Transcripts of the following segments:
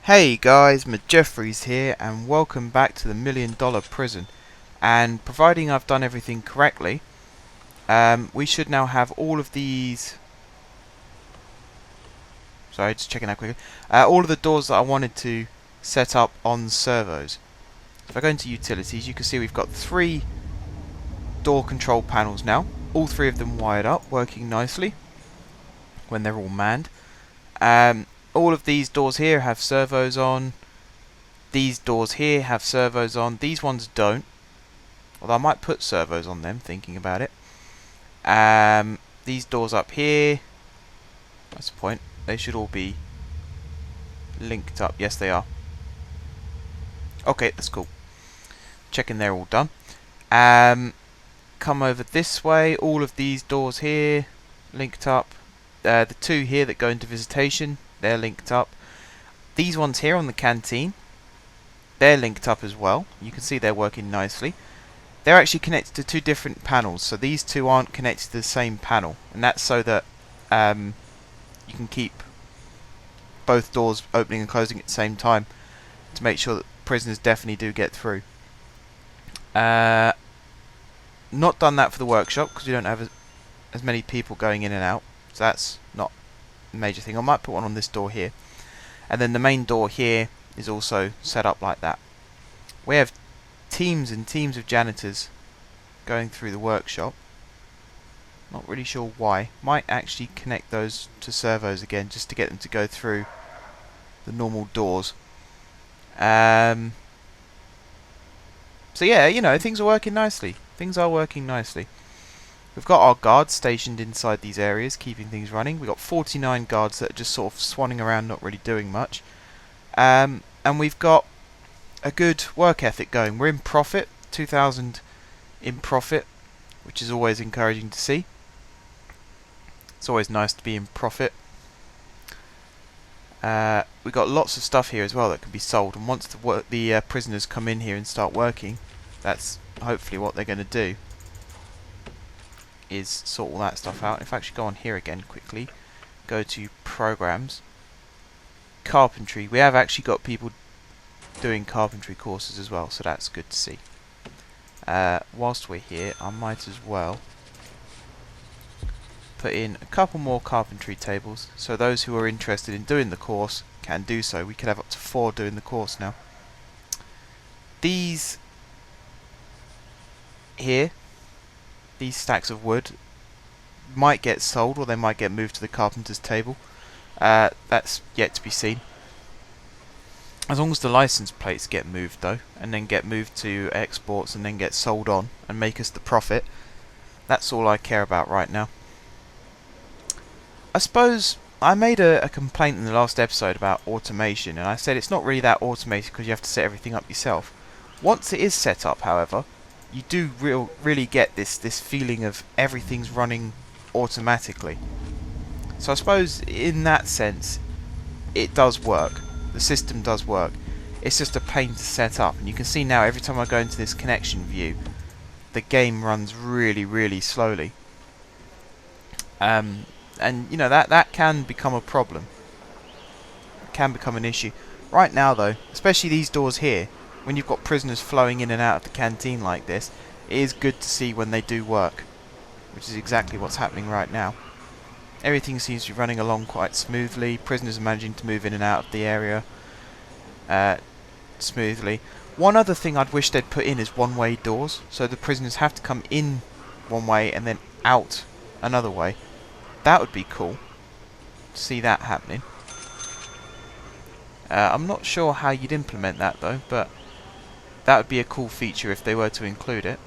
Hey guys, Jeffries here and welcome back to the $1 Million Prison. And providing I've done everything correctly, we should now have all of these... Sorry, just checking that quickly. All of the doors that I wanted to set up on servos. If I go into utilities, you can see we've got 3 door control panels now. All 3 of them wired up, working nicely when they're all manned. All of these doors here have servos on. These doors here have servos on. These ones don't. Although I might put servos on them, thinking about it. These doors up here, what's the point? They should all be linked up. Yes, they are. Okay, that's cool. Checking they're all done. Come over this way. All of these doors here linked up. The 2 here that go into visitation, they're linked up. These ones here on the canteen, they're linked up as well. You can see they're working nicely. They're actually connected to 2 different panels, so these 2 aren't connected to the same panel, and that's so that you can keep both doors opening and closing at the same time to make sure that prisoners definitely do get through. Not done that for the workshop because we don't have as many people going in and out, so that's not a major thing. I might put one on this door here, and then the main door here is also set up like that. We have teams and teams of janitors going through the workshop. Not really sure why. Might actually connect those to servos again just to get them to go through the normal doors. So yeah, you know, things are working nicely. Things are working nicely. We've got our guards stationed inside these areas, keeping things running. We've got 49 guards that are just sort of swanning around, not really doing much. And we've got a good work ethic going. We're in profit, 2,000 in profit, which is always encouraging to see. It's always nice to be in profit. We've got lots of stuff here as well that can be sold, and once the prisoners come in here and start working, that's hopefully what they're going to do, is sort all that stuff out. If I actually go on here again quickly, go to programs, carpentry. We have actually got people doing carpentry courses as well, so that's good to see. Whilst we're here, I might as well put in a couple more carpentry tables so those who are interested in doing the course can do so. We could have up to 4 doing the course now. These here, these stacks of wood, might get sold or they might get moved to the carpenter's table. That's yet to be seen. As long as the license plates get moved though, and then get moved to exports and then get sold on and make us the profit, that's all I care about right now. I suppose I made a complaint in the last episode about automation, and I said it's not really that automated because you have to set everything up yourself. Once it is set up, however, you do really get this feeling of everything's running automatically. So I suppose in that sense it does work. The system does work. It's just a pain to set up, and you can see now every time I go into this connection view the game runs really slowly. And you know that can become a problem. It can become an issue. Right now though, especially these doors here, when you've got prisoners flowing in and out of the canteen like this, it is good to see when they do work, which is exactly what's happening right now. Everything seems to be running along quite smoothly. Prisoners are managing to move in and out of the area smoothly. One other thing I'd wish they'd put in is one-way doors, so the prisoners have to come in one way and then out another way. That would be cool to see that happening. I'm not sure how you'd implement that though, but that would be a cool feature if they were to include it.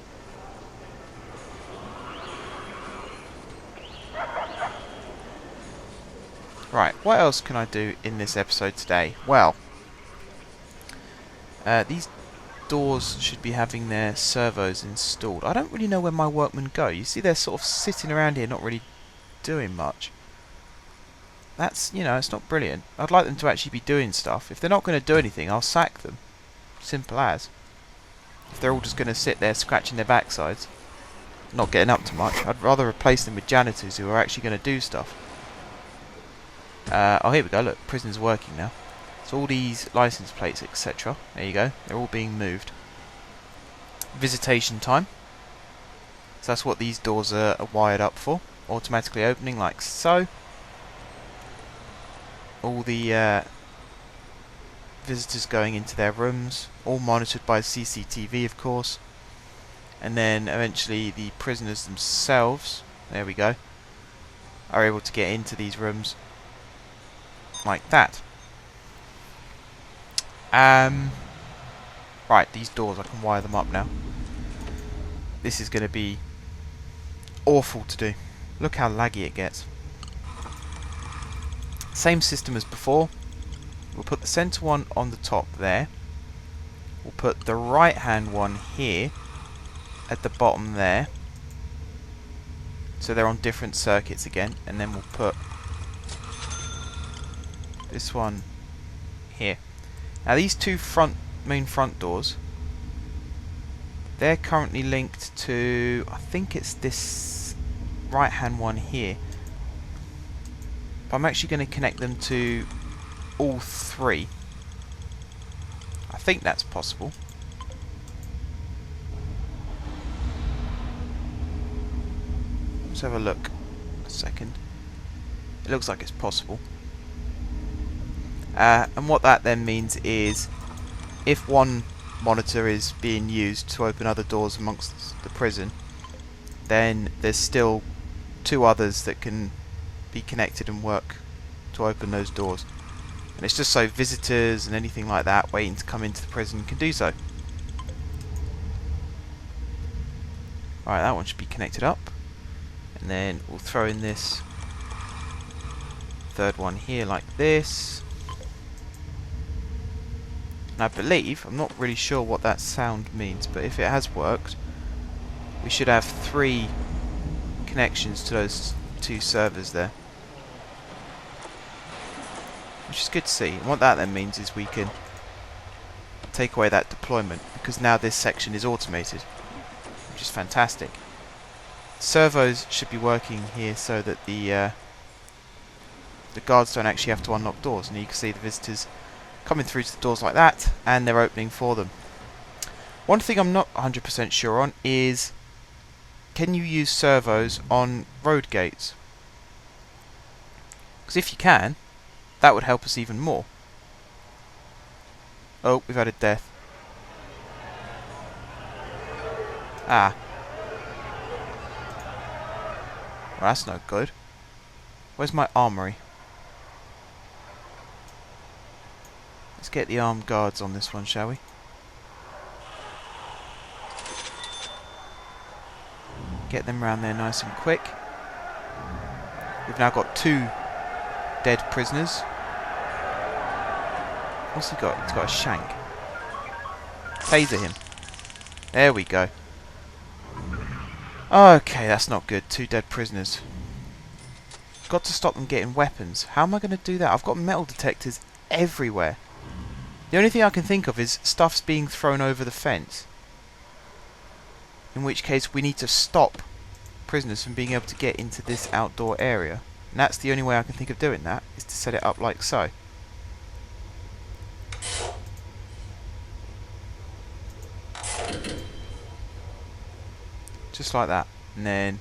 Right, what else can I do in this episode today? Well, these doors should be having their servos installed. I don't really know where my workmen go. You see they're sort of sitting around here not really doing much. That's, you know, it's not brilliant. I'd like them to actually be doing stuff. If they're not going to do anything, I'll sack them. Simple as. If they're all just going to sit there scratching their backsides, not getting up to much, I'd rather replace them with janitors who are actually going to do stuff. Oh, here we go. Look, prison's working now. So all these license plates, etc. There you go. They're all being moved. Visitation time. So that's what these doors are wired up for. Automatically opening like so. All the visitors going into their rooms, all monitored by CCTV, of course. And then eventually the prisoners themselves, there we go, are able to get into these rooms like that. Right, these doors, I can wire them up now. This is going to be awful to do. Look how laggy it gets. Same system as before. We'll put the center one on the top there. We'll put the right hand one here at the bottom there. So they're on different circuits again. And then we'll put this one here. Now these two main front doors, they're currently linked to, I think it's this right hand one here. But I'm actually going to connect them to all three. I think that's possible. Let's have a look a second. It looks like it's possible. And what that then means is if one monitor is being used to open other doors amongst the prison, then there's still two others that can be connected and work to open those doors. And it's just so visitors and anything like that waiting to come into the prison can do so. Alright, that one should be connected up. And then we'll throw in this third one here like this. And I believe, I'm not really sure what that sound means, but if it has worked, we should have 3 connections to those 2 servers there. Which is good to see. And what that then means is we can take away that deployment, because now this section is automated, which is fantastic. Servos should be working here so that the guards don't actually have to unlock doors, and you can see the visitors coming through to the doors like that, and they're opening for them. One thing I'm not 100% sure on is, can you use servos on road gates? Because if you can, that would help us even more. Oh, we've had a death. Ah. Well, that's no good. Where's my armory? Let's get the armed guards on this one, shall we? Get them round there nice and quick. We've now got 2 dead prisoners. What's he got? He's got a shank. Taser him. There we go. Okay, that's not good. 2 dead prisoners. Got to stop them getting weapons. How am I going to do that? I've got metal detectors everywhere. The only thing I can think of is stuff's being thrown over the fence. In which case we need to stop prisoners from being able to get into this outdoor area. And that's the only way I can think of doing that, is to set it up like so. Just like that. And then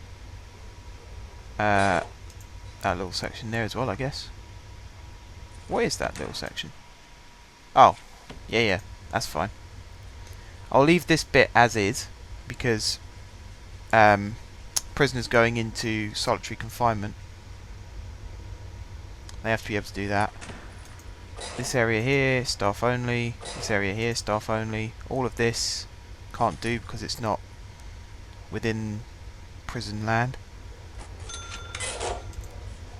that little section there as well, I guess. What is that little section? Oh, yeah, that's fine. I'll leave this bit as is, because prisoners going into solitary confinement, they have to be able to do that. This area here, staff only. This area here, staff only. All of this can't do because it's not within prison land.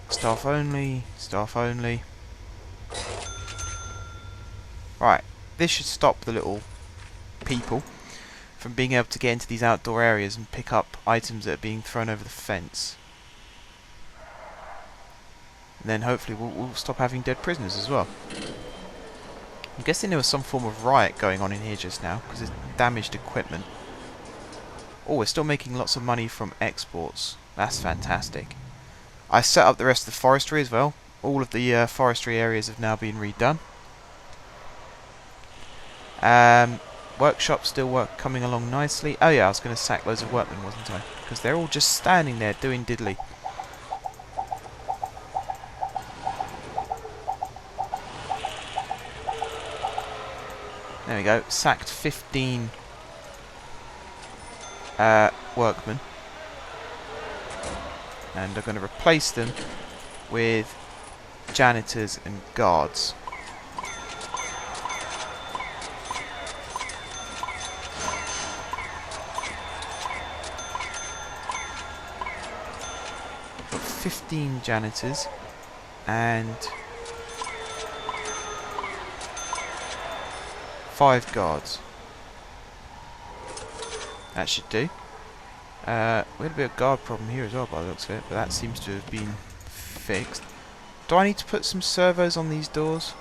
Staff only, staff only. Right, this should stop the little people from being able to get into these outdoor areas and pick up items that are being thrown over the fence. And then hopefully we'll stop having dead prisoners as well. I'm guessing there was some form of riot going on in here just now, because there's damaged equipment. Oh, we're still making lots of money from exports. That's fantastic. I set up the rest of the forestry as well. All of the forestry areas have now been redone. Workshop still coming along nicely. Oh yeah, I was going to sack loads of workmen, wasn't I? Because they're all just standing there doing diddly. There we go. Sacked 15 workmen. And I'm going to replace them with janitors and guards. Got 15 janitors and 5 guards. That should do. We had a bit of guard problem here as well by the looks of it, but that seems to have been fixed. Do I need to put some servos on these doors?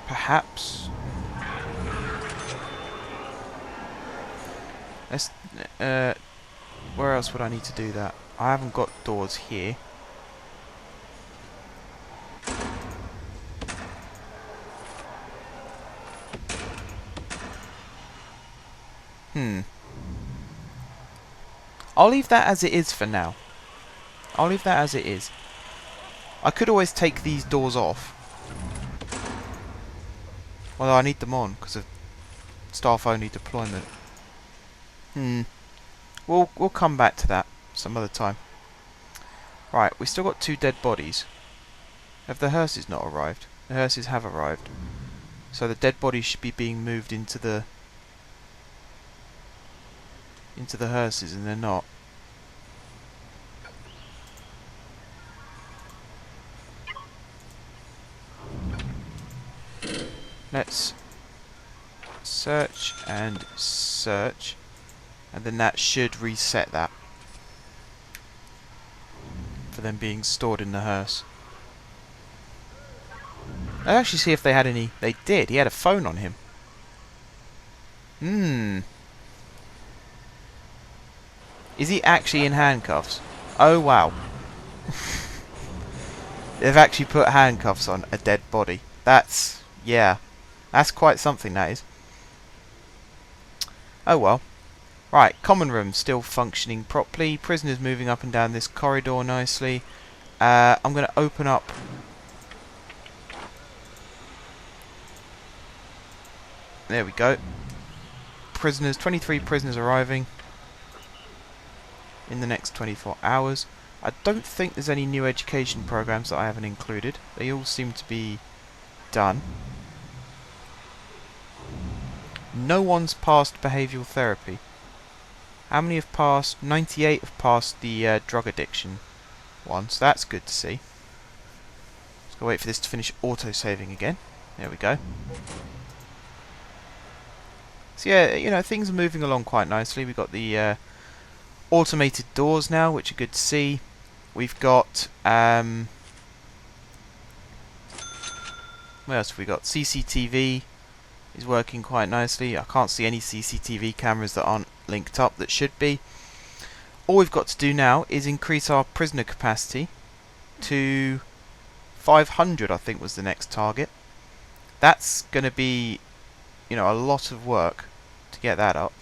Perhaps. Let's, where else would I need to do that? I haven't got doors here. I'll leave that as it is for now. I'll leave that as it is. I could always take these doors off. Although I need them on because of staff only deployment. We'll come back to that some other time. Right, we still got 2 dead bodies. Have the hearses not arrived? The hearses have arrived. So the dead bodies should be being moved into the hearses, and they're not. Let's search and search, and then that should reset that for them being stored in the hearse. I'll actually see if they had any. They did. He had a phone on him. Is he actually in handcuffs? Oh wow. They've actually put handcuffs on a dead body. That's, yeah. That's quite something, that is. Oh well. Right, common room still functioning properly. Prisoners moving up and down this corridor nicely. I'm going to open up... There we go. Prisoners, 23 prisoners arriving in the next 24 hours. I don't think there's any new education programs that I haven't included. They all seem to be done. No one's passed behavioural therapy. How many have passed? 98 have passed the drug addiction one, so that's good to see. Let's go wait for this to finish auto-saving again. There we go. So yeah, you know, things are moving along quite nicely. We've got the automated doors now, which are good to see. We've got what else have we got? CCTV is working quite nicely. I can't see any CCTV cameras that aren't linked up that should be. All we've got to do now is increase our prisoner capacity to 500, I think was the next target. That's going to be, you know, a lot of work to get that up.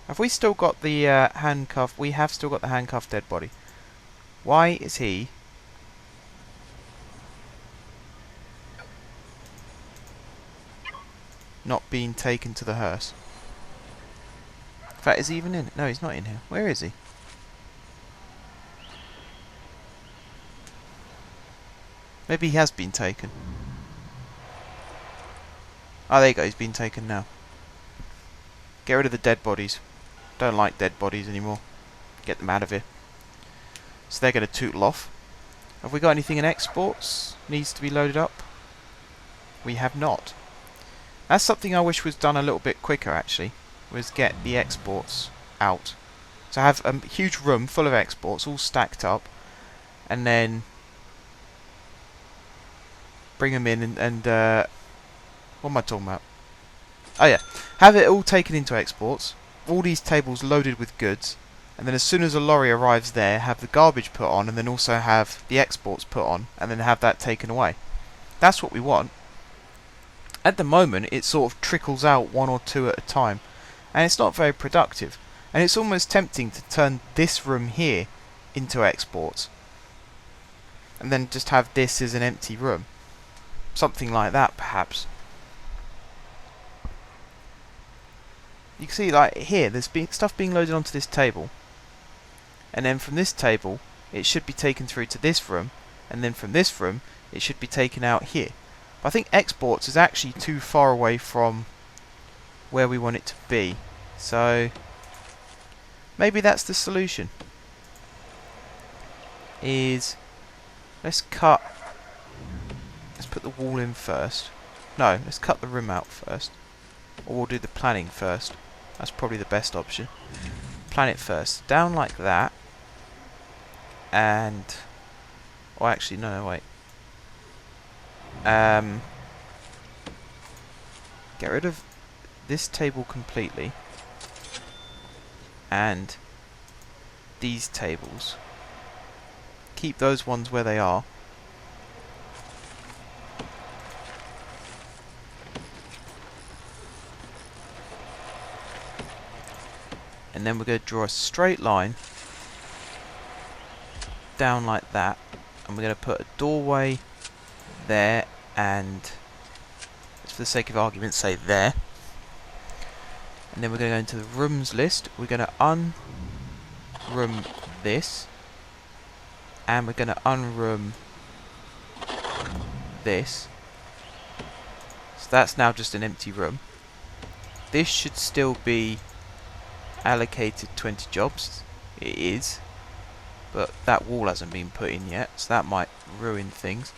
Have we still got the handcuff? We have still got the handcuffed dead body. Why is he not being taken to the hearse? In fact, is he even in? No, he's not in here. Where is he? Maybe he has been taken. Oh, there you go. He's been taken now. Get rid of the dead bodies. Don't like dead bodies anymore. Get them out of here. So they're going to tootle off. Have we got anything in exports? Needs to be loaded up? We have not. That's something I wish was done a little bit quicker, actually. Was get the exports out. So I have a huge room full of exports all stacked up, and then bring them in and what am I talking about? Oh yeah, have it all taken into exports, all these tables loaded with goods, and then as soon as a lorry arrives there, have the garbage put on, and then also have the exports put on, and then have that taken away. That's what we want. At the moment, it sort of trickles out one or two at a time, and it's not very productive. And it's almost tempting to turn this room here into exports, and then just have this as an empty room. Something like that, perhaps. You can see, like here, there's stuff being loaded onto this table, and then from this table, it should be taken through to this room, and then from this room, it should be taken out here. But I think exports is actually too far away from where we want it to be, so maybe that's the solution. Let's put the wall in first. No, let's cut the room out first. Or we'll do the planning first. That's probably the best option. Plan it first. Down like that. And... oh, actually, no, wait. Get rid of this table completely. And these tables. Keep those ones where they are. And then we're going to draw a straight line down like that, and we're going to put a doorway there, and let's for the sake of argument say there. And then we're going to go into the rooms list. We're going to unroom this, and we're going to unroom this. So that's now just an empty room. This should still be allocated 20 jobs. It is, but that wall hasn't been put in yet, so that might ruin things.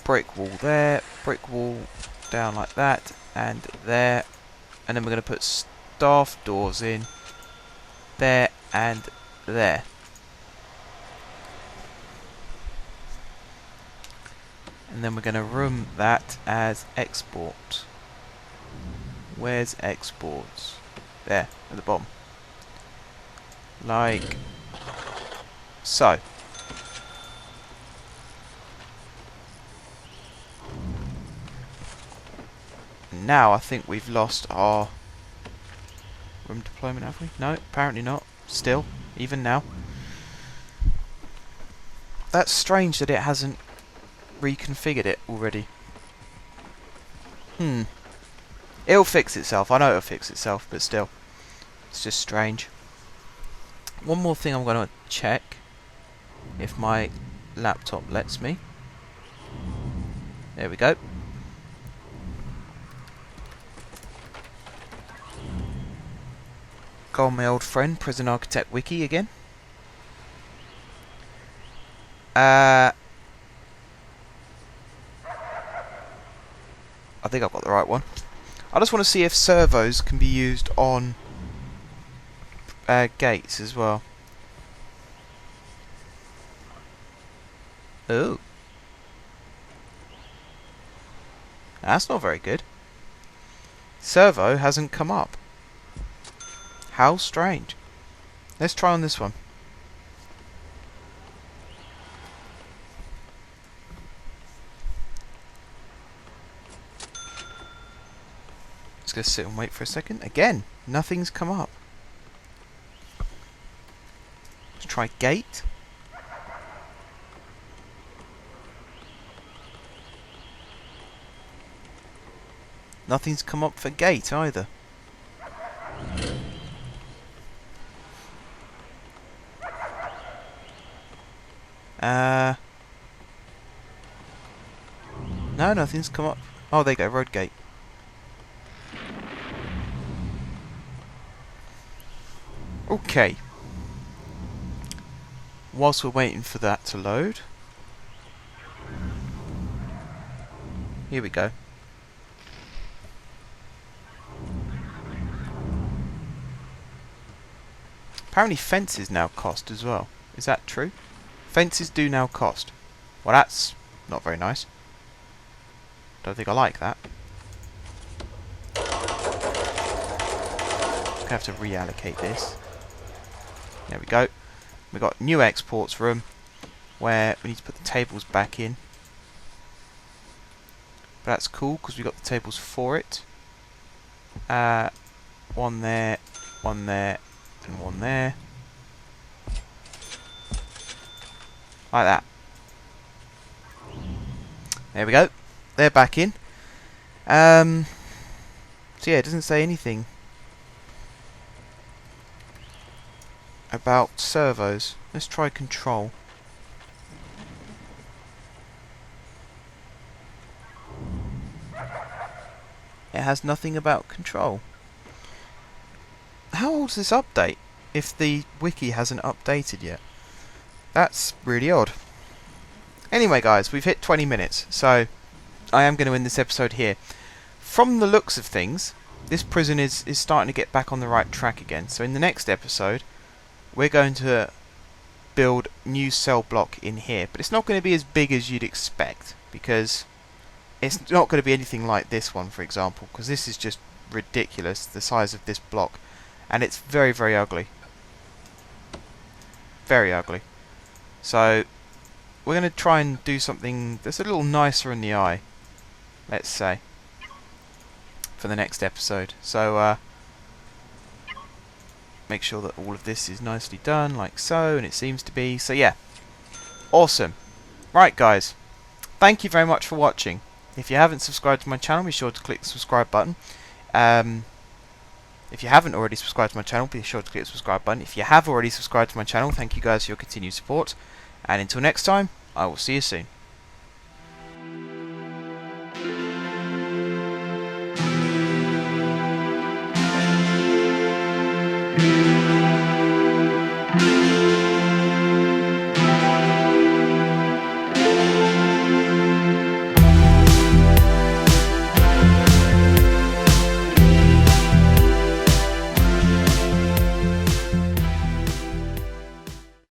Brick wall there, brick wall down like that, and there, and then we're going to put staff doors in there and there. And then we're going to room that as export. Where's exports? There, at the bottom. Like so. Now I think we've lost our room deployment, have we? No, apparently not. Still, even now. That's strange that it hasn't reconfigured it already. It'll fix itself. I know it'll fix itself, but still. It's just strange. One more thing I'm going to check. If my laptop lets me. There we go. Go on my old friend, Prison Architect Wiki again. I think I've got the right one. I just want to see if servos can be used on gates as well. Oh. That's not very good. Servo hasn't come up. How strange. Let's try on this one. Just gonna sit and wait for a second. Again, nothing's come up. Let's try gate. Nothing's come up for gate either. No, nothing's come up. Oh, there you go, road gate. Okay. Whilst we're waiting for that to load, here we go. Apparently fences now cost as well. Is that true? Fences do now cost. Well, that's not very nice. Don't think I like that. I have to reallocate this. There we go. We've got new exports room where we need to put the tables back in. That's cool because we got the tables for it. One there, and one there. Like that. There we go. They're back in. So yeah, it doesn't say anything about servos. Let's try control. It has nothing about control. How old's this update if the wiki hasn't updated yet? That's really odd. Anyway guys, we've hit 20 minutes, so I am going to end this episode here. From the looks of things, this prison is starting to get back on the right track again. So in the next episode, we're going to build new cell block in here. But it's not going to be as big as you'd expect, because it's not going to be anything like this one, for example, because this is just ridiculous, the size of this block. And it's very, very ugly. Very ugly. So we're going to try and do something that's a little nicer in the eye, let's say, for the next episode. So make sure that all of this is nicely done, like so, and it seems to be. So yeah, awesome. Right guys, thank you very much for watching. If you haven't subscribed to my channel, be sure to click the subscribe button. If you haven't already subscribed to my channel, be sure to click the subscribe button. If you have already subscribed to my channel, thank you guys for your continued support. And until next time, I will see you soon.